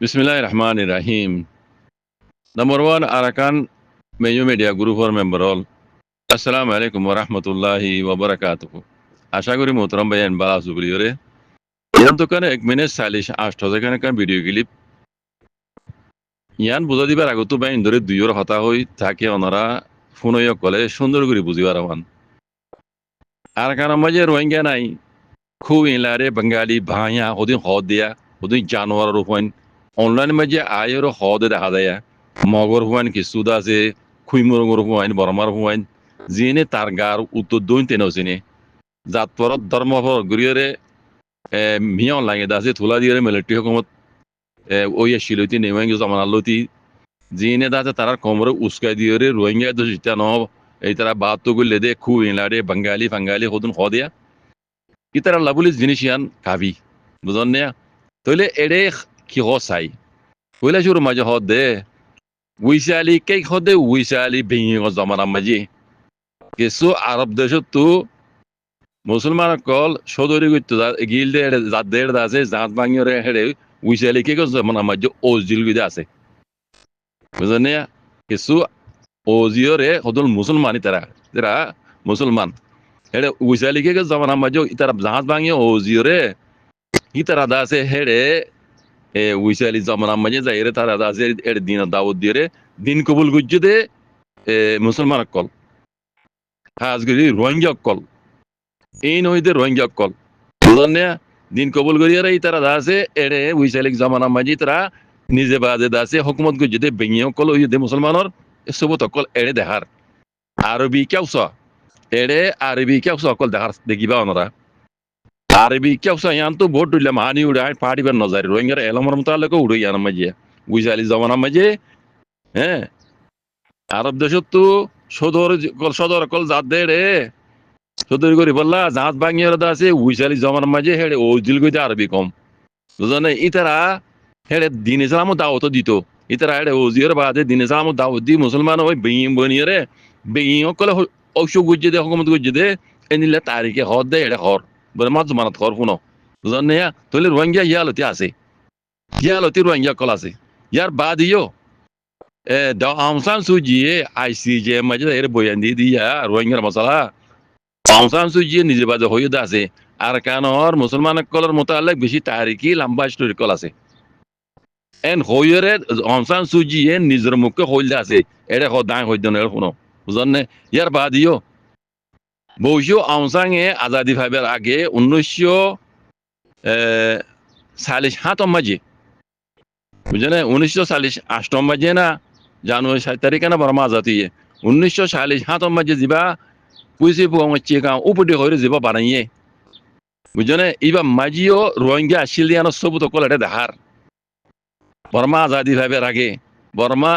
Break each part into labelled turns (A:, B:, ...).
A: Bismillahirrahmanirrahim. Number one, Arakan Mayu Media Group for member all. Assalamu alaikum wa rahmatullahi wa barakatuh. আশা করি মোহতরম ভাইয়ান বালা সুবরিয়রে ইয়ান তো কানে 1 minute 48 second কান video clip ইয়ান বুঝা দিবার আগতো বাইন ধরে দুইর হতা হই তাকে ওনারা ফোনয় কলে সুন্দর করে বুঝিবার আহ্বান আর কারণ মাঝে রোহিঙ্গা নাই খুব ইলারে বাঙালি ভাইয়া ওদিন হদ দিয়া ওদিন জানোয়ার রূপায়ণ অনলাইন মাঝে আয়ের হদে দেখা যায় মগর হুয়াইন কিছুদা আছে খুইমুরঙর হুয়াইন বরমার হুয়াইন যিনি তার গার উত্তর দৈন তেন চিনে জাতপরত ধর্ম গরিয়রে মিয়ন লাগে দাসে থুলা দিয়ে মিলিটারি হুকুমত ওই শিলতি নেওয়াঙ্গি জমানালতি যিনি দাসে তারার কোমরে উস্কাই দিয়ে রোহিঙ্গা তো যেটা ন এই তারা বাত তো গুলে দে খু ইলারে বাঙালি ফাঙ্গালি হদুন হদিয়া ইতারা লাবুলি জিনিস ইয়ান কাবি বুঝন না তইলে এড়ে কি হসাই কইলা শুরু মাঝে হদ দে উইসালি কে হদে উইসালি ভেঙে জমানা মাঝে কিছু আরব দেশত তো মুসলমান কল সদরি করতে গিল দে জাত দেড় আছে জাত ভাঙিয়ে হেড়ে উইসালি কে জমানা মাঝে ওজিল গুদে আছে বুঝন না কিছু ওজিওরে হদুল মুসলমানি তারা যারা মুসলমান হেড়ে উইসালি কে জমানা মাঝে ইতারা জাহাজ ভাঙিয়ে ওজিওরে ইতারা দাসে হেড়ে উইসালি জমানা মাঝে যাই রে তারা দাসে এর দিন দাওয়াত দিয়ে দিন কবুল গুজ্জে দে মুসলমান কল হাজগিরি রোহিঙ্গা কল এই নইতে রোহিঙ্গা কল বুঝলেন না দিন কবুল করিয়ারে তারা দাসে এড়ে উইসালিক জমানা মাঝে তারা নিজে বাদে দাসে হুকুমত গুজ্জে দে বেঙিয়ে কল ওই দে মুসলমানের সবত কল এড়ে দেখার আরবি কেউস এড়ে আরবি কেউস কল দেখার দেখিবা ওনারা আরবি কেউসা ইয়ান তো ভোট উঠলাম হানি উড়ে পাড়িবার নজারি রোহিঙ্গার এলমর মোতালেকে উড়ে ইয়ান মাঝে উইসালি জমানা মাঝে হ্যাঁ আরব দেশত তো সদর কল জাত দে রে সদর করি বললা জাহাজ ভাঙিয়ে আছে উইসালি জমানা মাঝে হেড়ে ওজিল গইতে আরবি কম বুঝলেন ইতারা হেড়ে দিন ইসলামও দাওয়াত দিত ইতারা হেড়ে ওজিয়ার বাদে দিন ইসলামও দাওয়াত দি মুসলমান ওই বেইম বনিয়ে রে বেইম কলে ঔষধ গুজ্জে দে হুকুমত গুজ্জে দে এনিলে তারিখে হর দে হেড়ে হর বলে মাছ মানত হর শুনো বুঝলেন না তাহলে রোহিঙ্গা ইয়ালতি আছে ইয়ালতি রোহিঙ্গা কল আছে ইয়ার বাদিও আউং সান সুজিয়ে আইসিজে মাঝে এর বয়ান দিয়ে দিয়া রোহিঙ্গার মশলা আউং সান সুজিয়ে নিজে বাদে হয়ে আছে আর কানর মুসলমান কলর মোতালেক বেশি তারিখি লম্বা স্টোরি কল আছে এন হইরে আউং সান সুজিয়ে নিজের মুখে হইলে আছে এটা দায় হইদ না শুনো বুঝলেন না ইয়ার বাদিও বৌসিও আউং সাংয়ে আজাদি ভাইবার আগে 1947 মাঝে বুঝলেন 1948 মাঝে না জানুয়ারি 7 তারিখে না বর্মা আজাদি 1947 মাঝে যাবা পুলিশে পৌঁছে গাঁও উপরে হয়ে যাবা বানাইয়ে বুঝলেন এবার মাঝিও রোহিঙ্গা আসিলিয়ানো সবুত কল এটা দেখার বর্মা আজাদি ভাইবার আগে বর্মা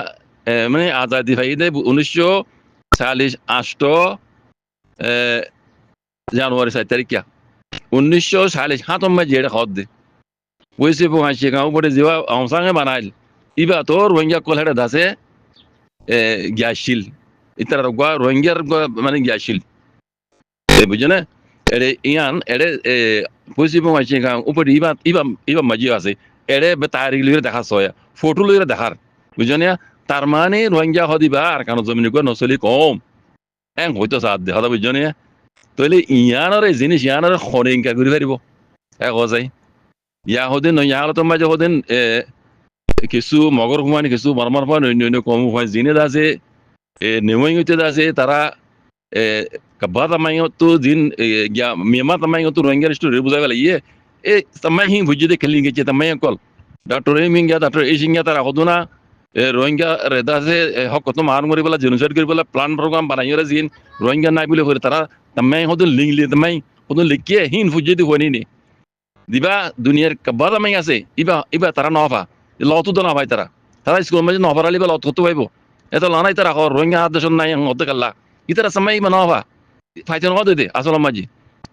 A: মানে আজাদি ভাই 1948 জানুয়ারি 7 তারিখে 1947 মাঝে এটা খদ দে পুলিশে পৌঁছে গাঁও উপরে যাবা অংসাঙে বানাইল ইবা তো রোহিঙ্গা কল এটা দাসে গ্যাসিল ইতারা রোহিঙ্গার মানে গ্যাসিল বুঝলেন এড়ে ইয়ান এড়ে পশ্চিম আছে উপরে ইবা মাঝি আছে এড়ে তারিখ লইরে দেখা সয়া ফটো লইরে দেখার বুঝলেন তার মানে রোহিঙ্গা হদিবা আর কারণ জমিন নচলি কম এং হয়তো সাথ দে হদা বুঝলেন তাহলে ইয়ানোর এই জিনিস ইয়ানোর হরিঙ্গা করে পারিব এক যাই ইয়া হদিন ইয়াহতো মাঝে হদিন কিছু মগর হুমানি কিছু মরমার পান অন্য কম হয় জিনে আছে নেওয়াই হইতে আছে তারা কাব্বা তামাই তো দিন মিয়ামা তামাই তো রোহিঙ্গার স্টোরি বুঝা গেল ইয়ে এ তামাই হি বুঝে দে খেলি গেছে তামাই কল ডক্টর এমিঙ্গা ডক্টর এই সিঙ্গা তারা হদুনা রোহিঙ্গা রেদা আছে হক কত মার মরি বলা জেনোসাইড করে বলা প্ল্যান প্রোগ্রাম বানাইরে জিন রোহিঙ্গা নাই বলে করে তারা তামাই হদুন লিংলি তামাই হদুন লিখিয়ে হিন ফুজে দি হনি নি দিবা দুনিয়ার কাব্বা তামাই আছে ইবা তারা নফা লতো তো না ভাই তারা স্কুল মাঝে নফার আলি বা লত হতে পাইব এত লানাই তারা রোহিঙ্গা দেশ নাই হতে কাল্লা ইতারা সামাই নফা ফাইতেন হতে দে আসল মাঝি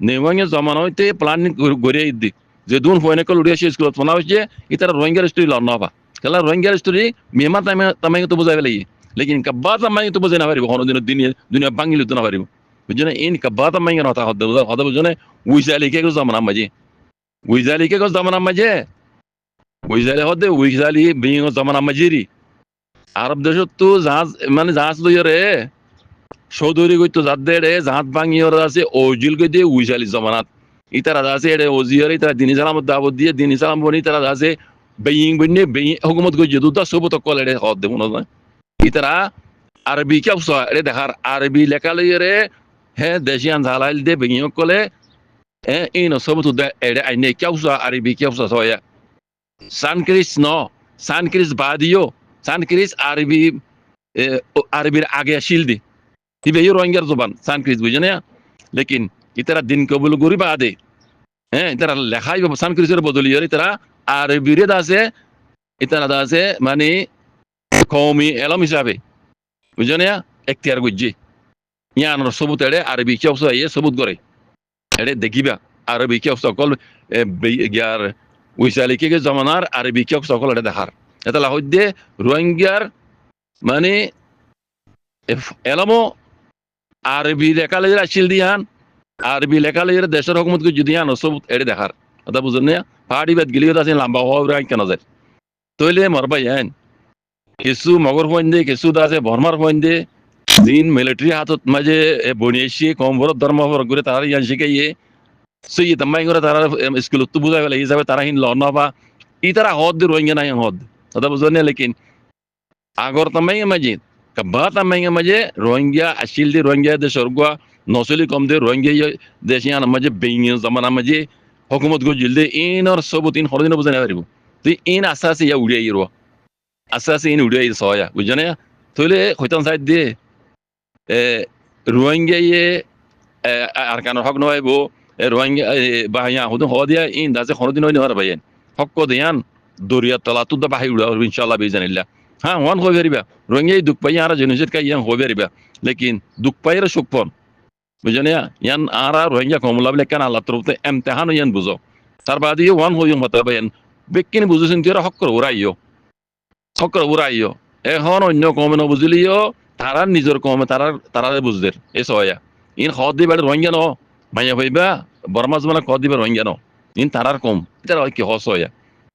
A: নেওয়াঙ্গে জমানো হইতে প্ল্যান গড়িয়ে দি যে দুন ফোনে কল উড়িয়ে স্কুলত ফোনা হচ্ছে ইতারা রোহিঙ্গার স্টোরি ল নফা খেলা রোহিঙ্গার স্টোরি মেমা তামাই তো বোঝাই লাগি লেকিন কাব্বা তামাই তো বোঝাই না পারিব কোনোদিন দুনিয়া বাঙিলি তো না পারিব বুঝছেন ইন কাব্বা তামাই নথা হতে বুঝছেন উইসালিকে জমানা মাঝে উইসালিকে জমানা মাঝে উইজালি হদে উইজালি বিং জমানা মাজিরি আরব দেশত তো জাহাজ মানে জাহাজ লইরে চৌধুরী কইতো যাদের জাহাজ ভাঙিয়র আছে ওজিল কই দিয়ে উইজালি জমানাত ইতারা আছে এডে ওজিয়র ইতারা দিন সালামত দাবত দিয়ে দিন সালাম বনি তারা আছে বেইং বনি বেইং হুকুমত কই যদুতা সবত কল এডে হদ দেবো না ইতারা আরবি কে উসা এডে দেখার আরবি লেখা লইরে হে দেশিয়ান জালাইল দে বেইং কলে হে ইনো সবত এডে আইনে কে উসা আরবি কে উসা সয়া সানক্রিস ন সানক্রিস বাদিও সানক্রিস আরবি আরবির আগে শিলদি ইবে রোহিঙ্গার জবান সানক্রিস বুঝে না লেকিন ইতারা দিন কবুল করি বাদে হ্যাঁ ইতারা লেখাই সানক্রিসের বদলি ইতারা আরবিরে আছে ইতারা আছে মানে কওমি এলম হিসাবে বুঝে না এখতিয়ার করছে ইয়ান সবুত এড়ে আরবি কে অবস্থা ইয়ে সবুত করে এড়ে দেখিবা আরবি কে সকল ইয়ার উইসালিকে জমানার আরবি কে সকল এড়ে দেখার এটা লাহদ্দে রোহিঙ্গার মানে এলমো আরবি লেখালের আসিল দিয়ান আরবি লেখালের দেশের হকুমত যদি আন সবুত এড়ে দেখার এটা বুঝেন না পাহাড়ি বাদ গেলে আছে লম্বা হওয়া কেন যায় তৈলে মরবাই আইন কিছু মগর ফোন কিছু আছে বর্মার ফোন দিন মিলিটারি হাতত মাঝে বনিয়েছি কম বড় ধর্ম করে তারা ইয়ান শিখাইয়ে সই তাম্মাই করে তারা স্কুলত তো বুঝাই পেলে হিসাবে তারা হিন লন বা ই তারা হদ দিয়ে রোহিঙ্গা নাই হদ কথা বুঝলেন না লেকিন আগর তাম্মাই মাঝে কবা তাম্মাই মাঝে রোহিঙ্গা আসিল দিয়ে রোহিঙ্গা দেশের গুয়া নসলি কম দিয়ে রোহিঙ্গা দেশিয়ান মাঝে বেইং জামানা মাঝে হকুমত গো জিল দে ইনর সবুত ইন হরদিন বুঝাই না পারিব তুই ইন আস্তে আস্তে ইয়া উড়িয়ে ইরো আস্তে আস্তে ইন উড়িয়ে সয়া বুঝছো না তাহলে হইতাম সাইড দিয়ে রোহিঙ্গা আর কেন হক নয় বো রোহিঙ্গা বাহিয়া হুদুম হওয়া দিয়া ইন দাসে হরদিন হই নেওয়ার বাইন হক দিয়ান দরিয়া তলা তুদা বাহি উড়া ইনশাআল্লাহ বেজানিল্লাহ হ্যাঁ ওয়ান হয়ে বেরিবা রোহিঙ্গা দুঃখ পাই আর জেনুসেট কাই ইয়ান হয়ে বেরিবা লেকিন দুঃখ পাইরে সুখ পন বুঝছো না ইয়ান আর রোহিঙ্গা কমলা বলে কেন আল্লাহ তরফতে এমতেহান ইয়ান বুঝো তার বাদে ওয়ান হইম হতে বাইন বেকিনি বুঝেছেন তুই হক করে উড়াইও এখন অন্য কমে নবুঝলিও তারা নিজের কমে তারা বুঝদের এই সয়া ইন খদ দিবে রোহিঙ্গা ন মাইয়া ভাইবা বর্মাজ মানে খদ দিবে রোহিঙ্গা ন ইন তারার কম এটা কি হস হয়া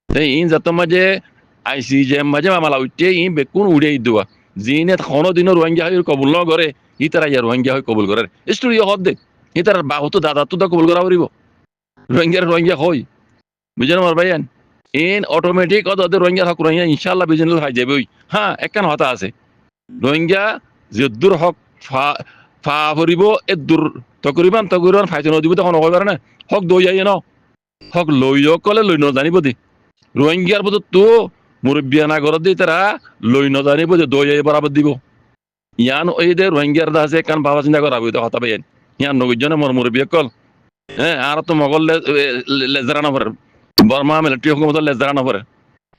A: তাই ইন যাত মাঝে আইসি যে মাঝে মামলা উঠে ইন বেকুন উড়িয়ে দেওয়া যিনি কোনো দিনও রোহিঙ্গা হয়ে কবুল ন করে ই তারা ইয়া রোহিঙ্গা হয়ে কবুল করে স্টোরি হদ দে ই তার বাহুতো দাদা তো কবুল করা পারিব রোহিঙ্গা হই বুঝলেন আমার ভাইয়ান ইন অটোমেটিক ওদের রোহিঙ্গার হক রোহিঙ্গা ইনশাআল্লাহ বিজনেস হয়ে যাবে হ্যাঁ একখান হতা আছে রোহিঙ্গা যদ্দুর হক ফা ভরিব এদুর তকরিবান ফাইতে নদিব তখন হয়ে পারে না হক দই যাই ন হক লইও কলে লই নজানিব দি রোহিঙ্গার বদত তো মুরব্বিয়ানা ঘর দি তারা লই নজানিব যে দই যাই বরাবর দিব ইয়ান ওই দে রোহিঙ্গার দা আছে কান বাবা চিন্তা করা তো হতা পাইয়েন ইয়ান নগজনে মোর মুরব্বী কল হ্যাঁ আর তো মগল লেজারা না পারে বর্মা মিলিটারি হুকুমত লেজারা না পারে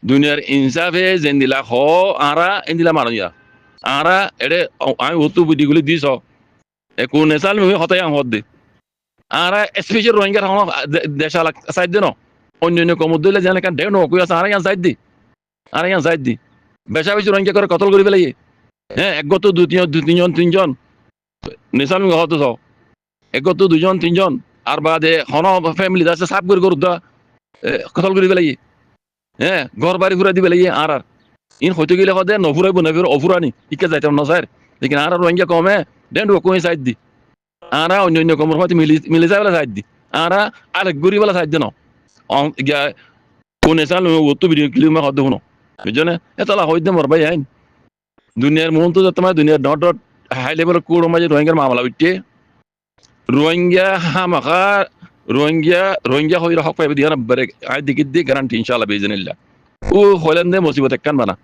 A: দুনিয়ার ইনসাফে যেন দিলা হ আরা এন দিলা মানুয়া আরা এড়ে আমি অতু বুদ্ধিগুলি দিছ কোন নেশাল আমি হতাই হদ দে আরা স্পেশাল রোহিঙ্গা দেশা সাইড দে ন অন্য কমত দিলে জানে কারণ ঢেউ নকুই আছে আরা ইয়ান সাইড দি বেশা বেশি রোহিঙ্গা করে কতল করি পেলাই হ্যাঁ একগত দু তিনজন নেশাল হত একগত দুজন তিনজন আর বাদে হন ফ্যামিলি আছে সাফ করে গরু কতল করি পেলাই হ্যাঁ ঘর বাড়ি ঘুরা দিবে লাগে আর ইন হইতে গেলে হদে নফুরাইব নফির অফুরানি ইকে যাইতাম না স্যার লেকিন আর রোহিঙ্গা কমে দেন কোন সাইড দি আর অন্য কমর হয়তো মিলে যায় সাইড দি আর আরেক গরি বেলা সাইড দি ন কোন এসাল ওতো ভিডিও ক্লিপ মে হদ শুনো বুঝছো না এতলা হইতে মর ভাই আইন দুনিয়ার মন তো তোমার দুনিয়ার ডট হাই লেভেল কোড মাঝে রোহিঙ্গার মামলা উঠছে রোহিঙ্গা হামাখা রোহিঙ্গা হইরা হক পাইবে দিয়া না আই দিকে দি গ্যারান্টি ইনশাআল্লাহ বেজনিল্লাহ ও হইলেন দে মুসিবত একখান বানা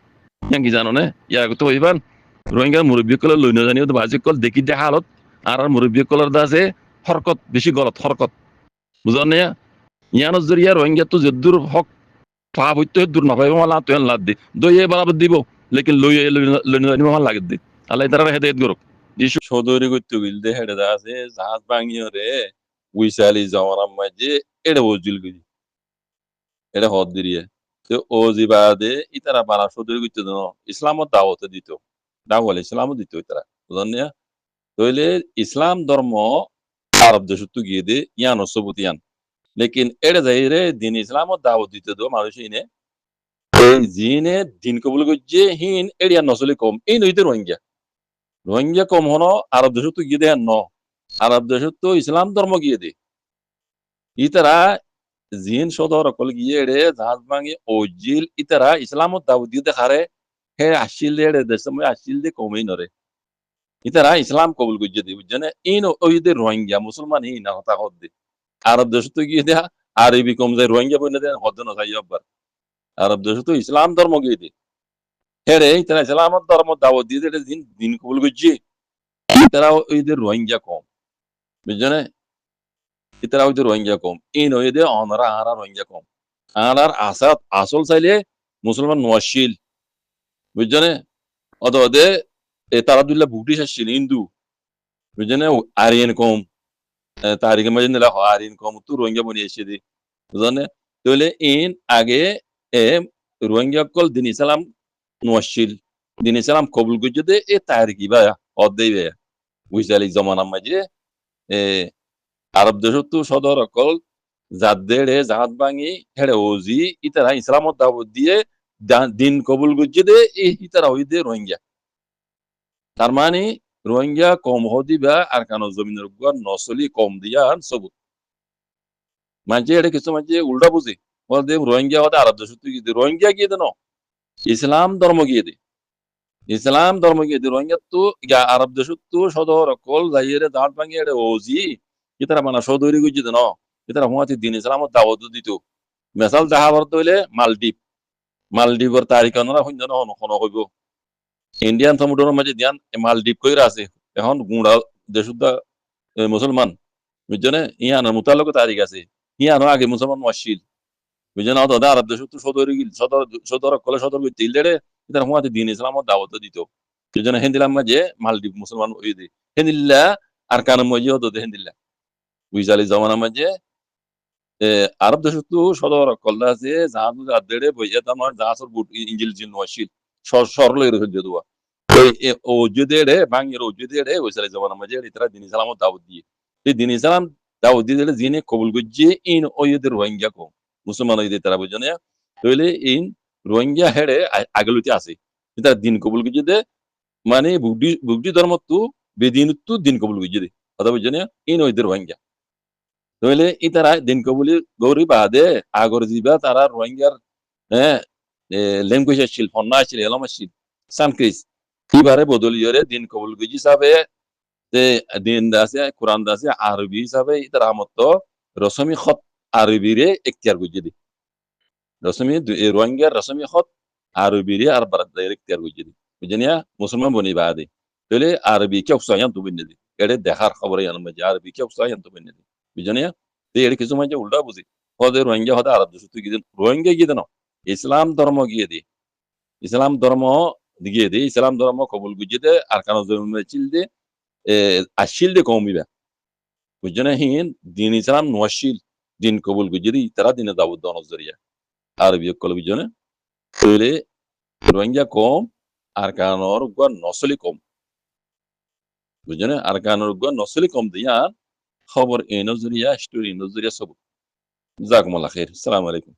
A: ইয়াং কি জানো না ইয়া তো হইবান রোহিঙ্গার মুরব্বী কল লই না জানিও তো বাজি কল দেখি দে হালত আর মুরব্বী কলর দা আছে হরকত বেশি গলত হরকত বুঝন না ইয়ান জরিয়া রোহিঙ্গা তো যদ্দুর হক পাপ হইতে দূর না পাইব মালা তো লাদ দি দইয়ে বরাবর দিব লেকিন লই না জানিও মাল লাগে দি আল্লাহ তাআলা হেদায়েত করুক যিশু সদরি করতে গিল দে হেডে দা আছে জাহাজ ভাঙিও রে উইসালি জামানার মাঝে এটা ওজিল গি এটা হদ দিরিয়ে তো ও জিবাদে ইতারা বানা সদরি করতে দিন ইসলামত দাওয়াত দিত দাওয়াল ইসলামও দিত ইতারা বুঝলেন না তাইলে ইসলাম ধর্ম আরব দেশ তো গিয়ে দে ইয়ান সবুত ইয়ান লেকিন এটা যাই রে দিন ইসলামত দাওয়াত দিতে দো মানুষ ইনে এই জিনে দিন কবুল করছে হিন এরিয়া নসলি কম এই নইতে রোহিঙ্গা রোহিঙ্গা কম হনো আরব দেশ তো গিয়ে দেন ন আরব দেশ তো ইসলাম ধর্ম গিয়ে দে ইতারা জিন সদর অকল গিয়ে রে জাহাজ ভাঙি ওজিল ইতারা ইসলামত দাউদি দেখারে হে আসিল রে দেশ আসিল দে কমই নরে ইতারা ইসলাম কবুল করছে দি বুঝছেন ইন ওই দে রোহিঙ্গা মুসলমান ই না হতা হদ দে আরব দেশ তো গিয়ে দেয়া আরবি কম যায় রোহিঙ্গা বনে দেন হদ না যাই আব্বার আরব দেশ তো ইসলাম ধর্ম গিয়ে দে হেরে ইতারা ইসলামত ধর্ম দাওয়াত দিয়ে দে দিন দিন কবুল করছে ইতারা ওই দে রোহিঙ্গা কম বুঝছেন ইতারা ওই দে রোহিঙ্গা কম ইন ওই দে অনরা আরা রোহিঙ্গা কম আর আসাদ আসল চাইলে মুসলমান নোয়াশিল বুঝছেন অত ওদে তারাদুল্লাহ ব্রিটিশ আসছিল হিন্দু বুঝছেন আরিয়ান কম তারিখে মাঝে নিলা আরিয়ান কম তো রোহিঙ্গা বনি এসে দি বুঝছেন তাহলে ইন আগে এ রোহিঙ্গা কল দিন ইসলাম নোয়াশিল দিন ইসলাম কবুল করছে দে এ তারিখি বা অদ্দেই বে বুঝালি জমানার মাঝে এ আরব দেশ তো সদর অকল যাদের জাহাজ ভাঙি হেড়ে ওজি ইতারা ইসলামত দাওয়াত দিয়ে দিন কবুল করছে দে ইতারা হই দে রোহিঙ্গা তার মানে রোহিঙ্গা কম হদিবা আর কেন জমিনের উপর নসলি কম দিয়া সবুত মাঝে এটা কিছু মাঝে উল্টা বুঝি বলতে রোহিঙ্গা হতে আরব দেশ রোহিঙ্গা গিয়ে দেন ইসলাম ধর্ম গিয়ে দে ইসলাম ধর্ম গিয়ে দে রোহিঙ্গা তো আরব দেশ তো সদর অকল যাইয়ে দাঁত ভাঙিয়ে এটা ওজি ইতারা মানে সদরি গুজি দেন ইতারা হুয়াতি দিন ইসলামত দাওয়াত দিত মেসাল দেখা বলতে হইলে মালদ্বীপ মালদ্বীপের তারিখ আনরা হইন হন হইব ইন্ডিয়ান সমুদ্রের মাঝে দিয়ান মালদ্বীপ কইরা আছে এখন গুড়া দেশুদ্দা মুসলমান বুঝছেন ইয়ানোর মোতালক তারিখ আছে ইয়ানো আগে মুসলমান ওয়াশিল বুঝছেন অত আরব দেশ তো সদর গিল সদর সদর কলে সদর গিল দেড়ে ইতার হুয়াতে দিন ইসলামত দাওয়াত দিত বুঝছেন হিন্দিলাম মাঝে মালদ্বীপ মুসলমান ওই দি হিন্দিল্লা আর কানের মাঝে হতো হিন্দিল্লা বুঝালি জমানার মাঝে আরব দেশ তো সদর কল্লা আছে জাহাজ দেড়ে বইয়া তোমার জাহাজের বুট ইঞ্জিল জিল ওয়াশিল সরল এর যদুয়া ও যদি বাঙের ও যদি ওইসালে জমানার মাঝে ইতারা দিন ইসলামত দাওয়াত দিয়ে এই দিন ইসলাম দাওয়াত দিয়ে জিনে কবুল করছে ইন ওইদের রোহিঙ্গা কম মুসলমান ওই তারা বুঝে না তাহলে ইন রোহিঙ্গা হেড়ে আগলতি আছে তারা দিন কবুল করছে দে মানে বুদ্ধি ধর্ম তো বেদিন তো দিন কবুল করছে দে কথা বুঝে না ইন ওইদের রোহিঙ্গা তাহলে ই তারা দিন কবুলি গৌরী বাদে আগর দিবা তারা রোহিঙ্গার হ্যাঁ ল্যাঙ্গুয়েজ আসছিল ফন্না আসছিল এলম আসছিল সানক্রিস এবারে বদলিয়রে দিন কবুল গুজি হিসাবে যে দিন আছে কোরআন আছে আরবি হিসাবে ইতার আমত রসমি খত আরবিরে এখতিয়ার গুজি দি রসমি রোহিঙ্গার রসমি খত আরবিরে আর বারাদাইর এখতিয়ার গুজি দি বুঝনিয়া মুসলমান বনি বাদে তাহলে আরবি কে উসায়ান তো বিনে দি এড়ে দেখার খবর ইয়ান মে আরবি কে উসায়ান তো বিনে দি বুঝনিয়া তো এড়ে কিছু মাঝে উল্টা বুঝি হদে রোহিঙ্গা হদে আরব দেশ গিয়ে রোহিঙ্গা গিয়ে দেন ইসলাম ধর্ম গিয়ে দি ইসলাম ধর্ম গিয়ে দি ইসলাম ধর্ম কবুল গুজিয়ে দে আর কানো জমি চিল দে আসিল দে কমিবা বুঝছেন হিন দিন ইসলাম নোয়াশিল দিন কবুল গুজিয়ে দি তারা দিনে দাবুদ নজরিয়া আরবি কল বুঝছেন তাহলে রোহিঙ্গা কম আর কানোর গুয়া নসলি কম বুঝছেন আর কানোর গুয়া নসলি কম দিয়া খবর এ নজরিয়া স্টোরি নজরিয়া সব জাকুমুল্লাহ খাইর আসসালামু আলাইকুম